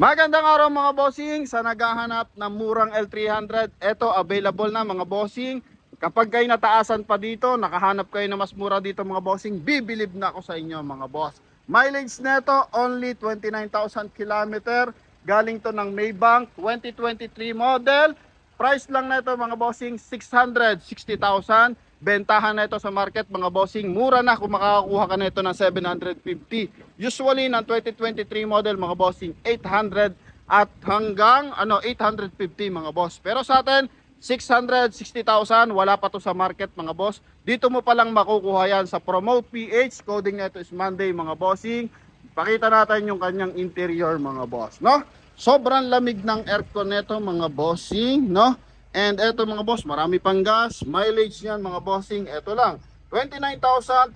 Magandang araw mga bossing. Sa naghahanap ng murang L300, eto available na mga bossing. Kapag kayo nataasan pa dito, nakahanap kayo na mas mura dito mga bossing, bibilib na ako sa inyo mga boss. Mileage neto only 29,000 kilometer. Galing to ng Maybank 2023 model. Price lang neto mga bossing 660,000. Bentahan na ito sa market mga bossing. Mura na kung makakakuha ka na ito ng 750. Usually ng 2023 model mga bossing 800 at hanggang 850 mga boss. Pero sa atin 660,000, wala pa to sa market mga boss. Dito mo pa lang makukuha yan sa Promote PH. Coding nito is Monday mga bossing. Pakita natin yung kanyang interior mga boss, no? Sobrang lamig ng aircon nito mga bossing, no? And eto mga boss, marami pang gas. Mileage niyan mga bossing, eto lang 29,367.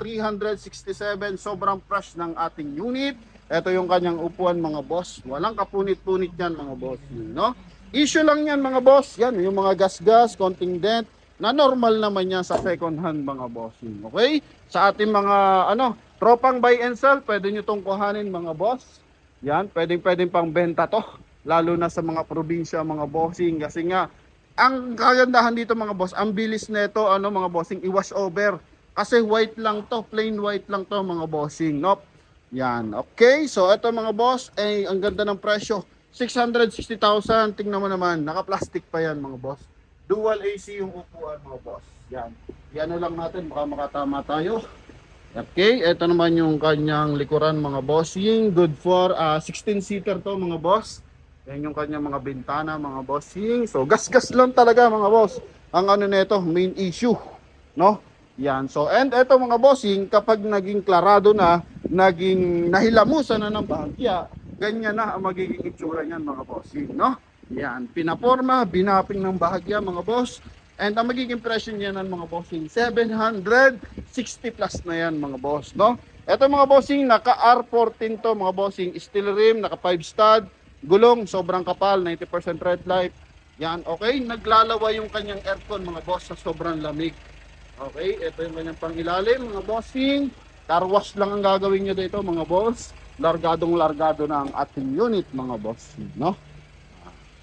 Sobrang fresh ng ating unit. Eto yung kanyang upuan mga boss. Walang kapunit-punit yan mga bossing, no? Issue lang yan mga boss. Yan yung mga gas-gas, konting dent na normal naman yan sa second hand mga bossing. Okay? Sa ating mga tropang buy and sell, pwede nyo tong kuhanin mga boss. Yan, pwedeng pang benta to. Lalo na sa mga probinsya mga bossing. Kasi nga ang kagandahan dito mga boss, ang bilis nito mga bossing i-wash over. Kasi white lang to, plain white lang to mga bossing. Nope. Yan. Okay, so ito mga boss, ang ganda ng presyo. 660,000. Tingnan mo naman, naka-plastic pa yan mga boss. Dual AC yung upuan mga boss. Yan. Yan lang natin, baka makatama tayo. Okay, ito naman yung kanyang likuran mga bossing. Good for 16-seater to mga boss. Yan yung kanyang mga bintana mga bossing. So gas-gas lang talaga mga boss. Ang nito, main issue, no? Yan. So and eto mga bossing, kapag naging klarado na, naging nahilamusan na ng bahagya, ganyan na ang magiging itsura niyan mga bossing, no? Yan, pinaporma, binaping ng bahagya mga boss. And ang magiging presyo niyan ng mga bossing 760 plus na yan mga boss, no? Eto mga bossing, naka R14 to mga bossing, steel rim, naka 5 stud. Gulong, sobrang kapal, 90% red light. Yan, okay? Naglalawa yung kanyang aircon mga boss sa sobrang lamig. Okay, ito yung kanyang pangilalim mga bossing. Car wash lang ang gagawin nyo dito mga boss. Largadong-largado na ang ating unit mga bossing, no?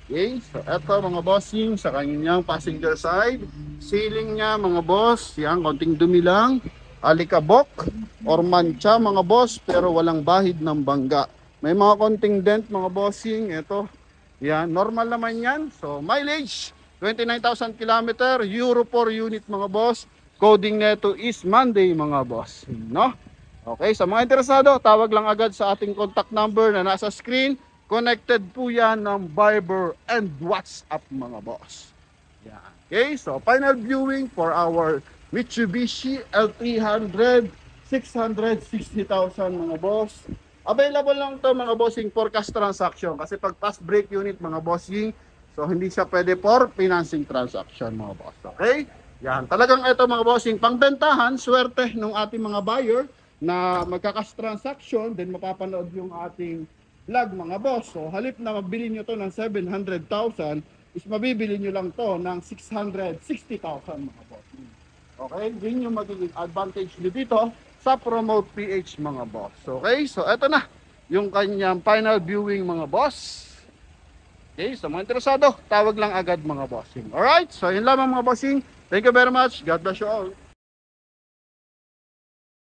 Okay, so ito mga bossing sa kanyang passenger side. Ceiling niya mga boss, yan, konting dumi lang. Alikabok or mancha mga boss, pero walang bahid ng bangga. May mga konting dent mga bossing. Ito, yan, normal naman yan. So mileage 29,000 kilometer, Euro 4 unit mga boss. Coding neto is Monday mga boss, no? Okay, sa mga interesado, tawag lang agad sa ating contact number na nasa screen. Connected po yan ng Viber and WhatsApp mga boss. Yan. Okay, so final viewing for our Mitsubishi L300, 660,000 mga boss. Available lang to mga bossing for cash transaction. Kasi pag fast break unit mga bossing, so hindi siya pwede for financing transaction mga boss. Okay? Yan. Talagang ito mga bossing, pangbentahan, swerte ng ating mga buyer na magka-cash transaction, then mapapanood yung ating vlog mga boss. So halip na mabili nyo to ng 700,000, is mabibili nyo lang to ng 660,000 mga boss. Okay? Yun yung magiging advantage nyo dito sa Promote PH mga boss. Okay? So eto na yung kanyang final viewing mga boss. Okay? So mga interesado, tawag lang agad mga bossing. Alright? So yun lamang mga bossing. Thank you very much. God bless you all.